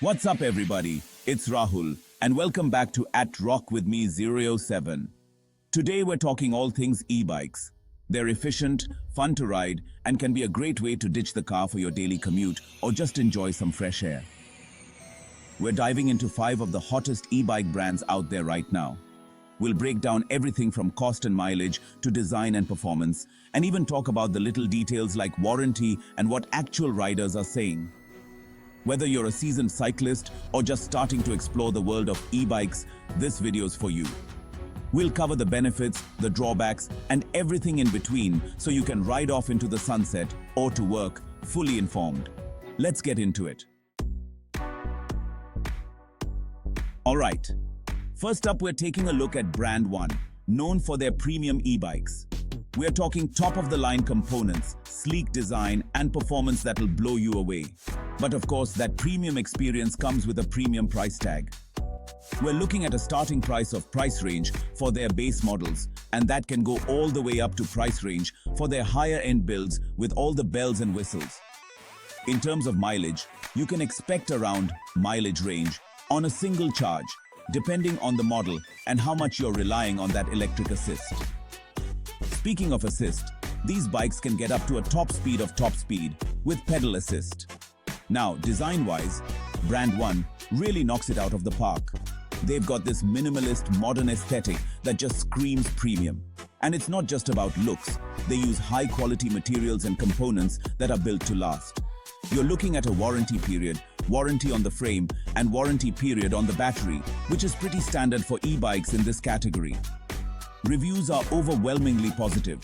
What's up everybody? It's Rahul and welcome back to @Rock with me 007. Today we're talking all things e-bikes. They're efficient, fun to ride, and can be a great way to ditch the car for your daily commute or just enjoy some fresh air. We're diving into 5 of the hottest e-bike brands out there right now. We'll break down everything from cost and mileage to design and performance, and even talk about the little details like warranty and what actual riders are saying. Whether you're a seasoned cyclist or just starting to explore the world of e-bikes, this video's for you. We'll cover the benefits, the drawbacks, and everything in between so you can ride off into the sunset or to work fully informed. Let's get into it. Alright, first up we're taking a look at Brand 1, known for their premium e-bikes. We're talking top-of-the-line components, sleek design, and performance that'll blow you away. But of course, that premium experience comes with a premium price tag. We're looking at a starting price range for their base models, and that can go all the way up to price range for their higher-end builds with all the bells and whistles. In terms of mileage, you can expect around mileage range on a single charge, depending on the model and how much you're relying on that electric assist. Speaking of assist, these bikes can get up to a top speed with pedal assist. Now, design-wise, Brand 1 really knocks it out of the park. They've got this minimalist, modern aesthetic that just screams premium. And it's not just about looks. They use high-quality materials and components that are built to last. You're looking at a warranty period, warranty on the frame, and warranty period on the battery, which is pretty standard for e-bikes in this category. Reviews are overwhelmingly positive.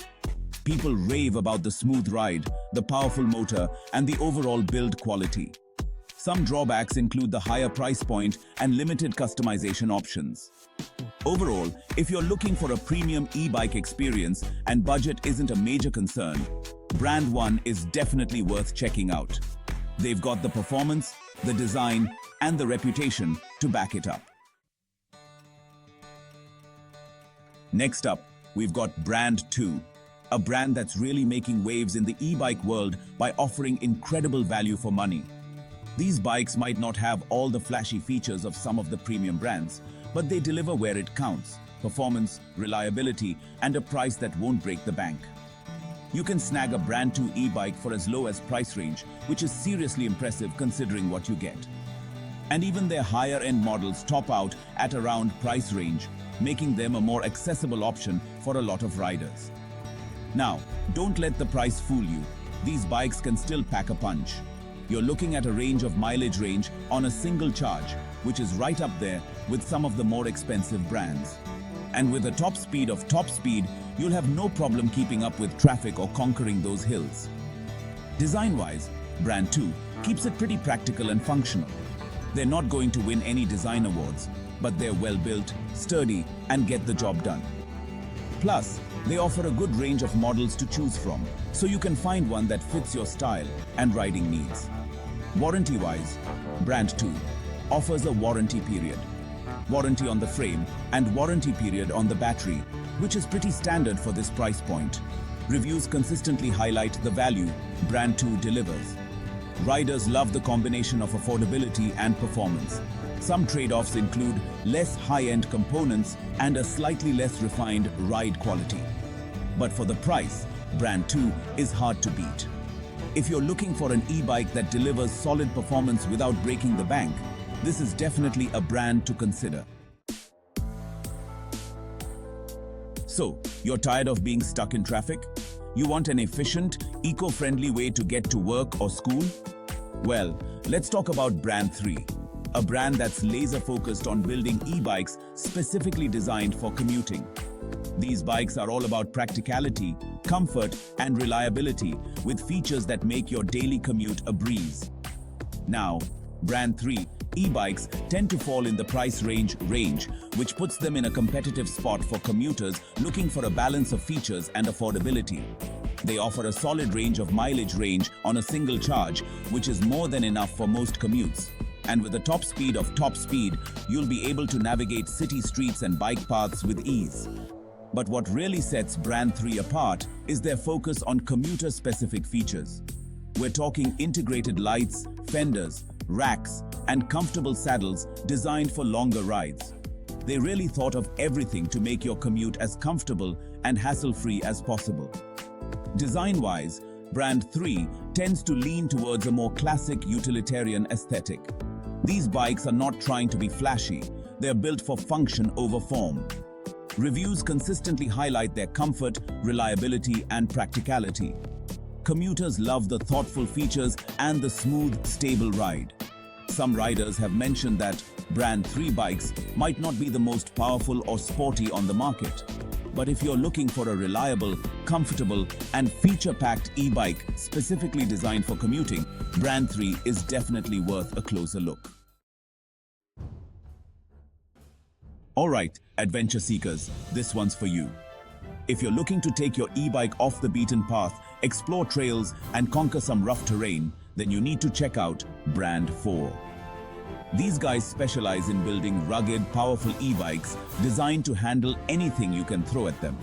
People rave about the smooth ride, the powerful motor, and the overall build quality. Some drawbacks include the higher price point and limited customization options. Overall, if you're looking for a premium e-bike experience and budget isn't a major concern, Brand 1 is definitely worth checking out. They've got the performance, the design, and the reputation to back it up. Next up, we've got Brand 2, a brand that's really making waves in the e-bike world by offering incredible value for money. These bikes might not have all the flashy features of some of the premium brands, but they deliver where it counts: performance, reliability, and a price that won't break the bank. You can snag a Brand 2 e-bike for as low as price range, which is seriously impressive considering what you get. And even their higher-end models top out at around price range, making them a more accessible option for a lot of riders. Now, don't let the price fool you. These bikes can still pack a punch. You're looking at a range of mileage range on a single charge, which is right up there with some of the more expensive brands. And with a top speed, you'll have no problem keeping up with traffic or conquering those hills. Design-wise, Brand 2 keeps it pretty practical and functional. They're not going to win any design awards, but they're well-built, sturdy, and get the job done. Plus, they offer a good range of models to choose from, so you can find one that fits your style and riding needs. Warranty-wise, Brand 2 offers a warranty period, warranty on the frame, and warranty period on the battery, which is pretty standard for this price point. Reviews consistently highlight the value Brand 2 delivers. Riders love the combination of affordability and performance. Some trade-offs include less high-end components and a slightly less refined ride quality. But for the price, Brand 2 is hard to beat. If you're looking for an e-bike that delivers solid performance without breaking the bank, this is definitely a brand to consider. So, you're tired of being stuck in traffic? You want an efficient, eco-friendly way to get to work or school? Well, let's talk about Brand 3. A brand that's laser-focused on building e-bikes specifically designed for commuting. These bikes are all about practicality, comfort, and reliability, with features that make your daily commute a breeze. Now, Brand 3 e-bikes tend to fall in the price range, which puts them in a competitive spot for commuters looking for a balance of features and affordability. They offer a solid range of mileage range on a single charge, which is more than enough for most commutes. And with a top speed, you'll be able to navigate city streets and bike paths with ease. But what really sets Brand 3 apart is their focus on commuter-specific features. We're talking integrated lights, fenders, racks, and comfortable saddles designed for longer rides. They really thought of everything to make your commute as comfortable and hassle-free as possible. Design-wise, Brand 3 tends to lean towards a more classic utilitarian aesthetic. These bikes are not trying to be flashy, they're built for function over form. Reviews consistently highlight their comfort, reliability, and practicality. Commuters love the thoughtful features and the smooth, stable ride. Some riders have mentioned that Brand 3 bikes might not be the most powerful or sporty on the market. But if you're looking for a reliable, comfortable, and feature-packed e-bike specifically designed for commuting, Brand 3 is definitely worth a closer look. Alright, adventure seekers, this one's for you. If you're looking to take your e-bike off the beaten path, explore trails, and conquer some rough terrain, then you need to check out Brand 4. These guys specialize in building rugged, powerful e-bikes designed to handle anything you can throw at them.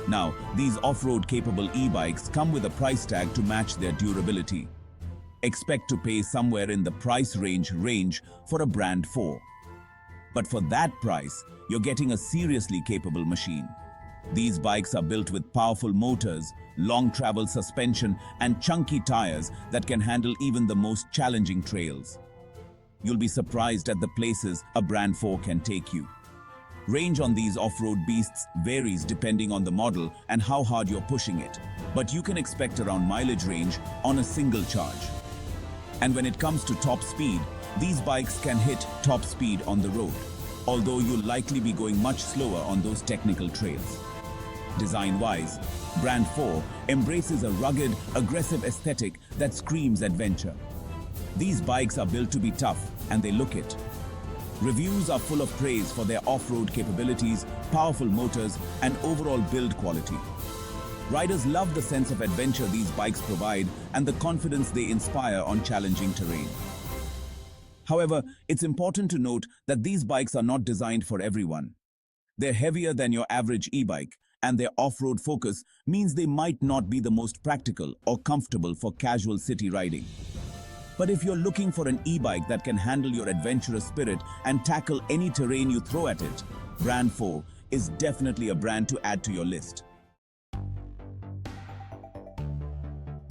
Now, these off-road capable e-bikes come with a price tag to match their durability. Expect to pay somewhere in the price range for a Brand 4. But for that price, you're getting a seriously capable machine. These bikes are built with powerful motors, long travel suspension, and chunky tires that can handle even the most challenging trails. You'll be surprised at the places a Brand 4 can take you. Range on these off-road beasts varies depending on the model and how hard you're pushing it, but you can expect around mileage range on a single charge. And when it comes to top speed, these bikes can hit top speed on the road, although you'll likely be going much slower on those technical trails. Design-wise, Brand 4 embraces a rugged, aggressive aesthetic that screams adventure. These bikes are built to be tough, and they look it. Reviews are full of praise for their off-road capabilities, powerful motors, and overall build quality. Riders love the sense of adventure these bikes provide and the confidence they inspire on challenging terrain. However, it's important to note that these bikes are not designed for everyone. They're heavier than your average e-bike, and their off-road focus means they might not be the most practical or comfortable for casual city riding. But if you're looking for an e-bike that can handle your adventurous spirit and tackle any terrain you throw at it, Brand 4 is definitely a brand to add to your list.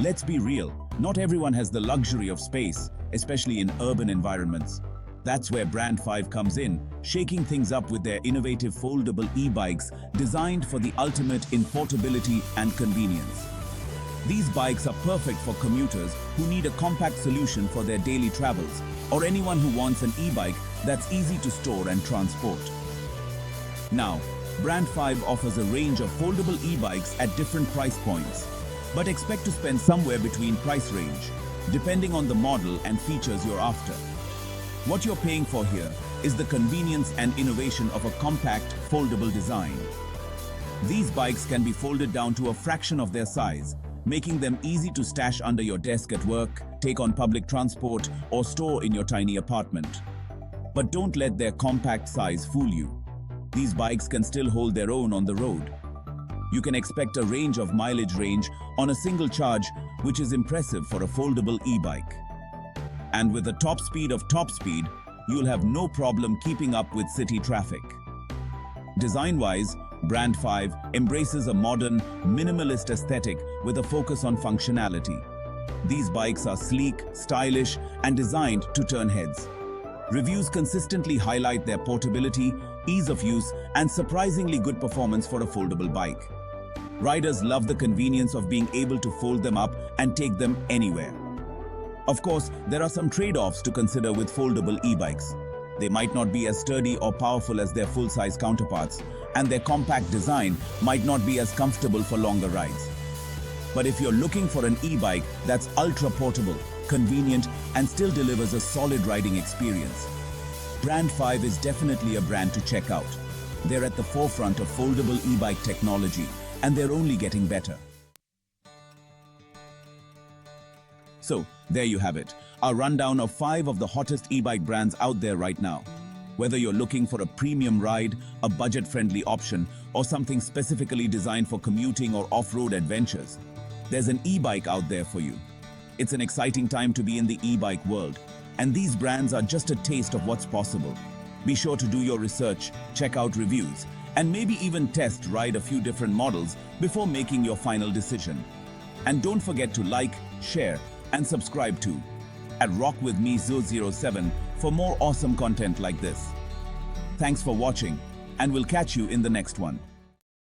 Let's be real, not everyone has the luxury of space, especially in urban environments. That's where Brand 5 comes in, shaking things up with their innovative foldable e-bikes designed for the ultimate in portability and convenience. These bikes are perfect for commuters who need a compact solution for their daily travels, or anyone who wants an e-bike that's easy to store and transport. Now, Brand 5 offers a range of foldable e-bikes at different price points, but expect to spend somewhere between price range, depending on the model and features you're after. What you're paying for here is the convenience and innovation of a compact, foldable design. These bikes can be folded down to a fraction of their size, making them easy to stash under your desk at work, take on public transport, or store in your tiny apartment. But don't let their compact size fool you. These bikes can still hold their own on the road. You can expect a range of mileage range on a single charge, which is impressive for a foldable e-bike. And with the top speed of top speed, you'll have no problem keeping up with city traffic. Design-wise, Brand 5 embraces a modern, minimalist aesthetic with a focus on functionality. These bikes are sleek, stylish, and designed to turn heads. Reviews consistently highlight their portability, ease of use, and surprisingly good performance for a foldable bike. Riders love the convenience of being able to fold them up and take them anywhere. Of course, there are some trade-offs to consider with foldable e-bikes. They might not be as sturdy or powerful as their full-size counterparts, and their compact design might not be as comfortable for longer rides. But if you're looking for an e-bike that's ultra-portable, convenient, and still delivers a solid riding experience, Brand 5 is definitely a brand to check out. They're at the forefront of foldable e-bike technology, and they're only getting better. So, there you have it, our rundown of 5 of the hottest e-bike brands out there right now. Whether you're looking for a premium ride, a budget-friendly option, or something specifically designed for commuting or off-road adventures, there's an e-bike out there for you. It's an exciting time to be in the e-bike world, And these brands are just a taste of what's possible. Be sure to do your research, check out reviews, and maybe even test ride a few different models before making your final decision. And don't forget to like, share, and subscribe to at Rock With Me 007 for more awesome content like this. Thanks for watching, and we'll catch you in the next one.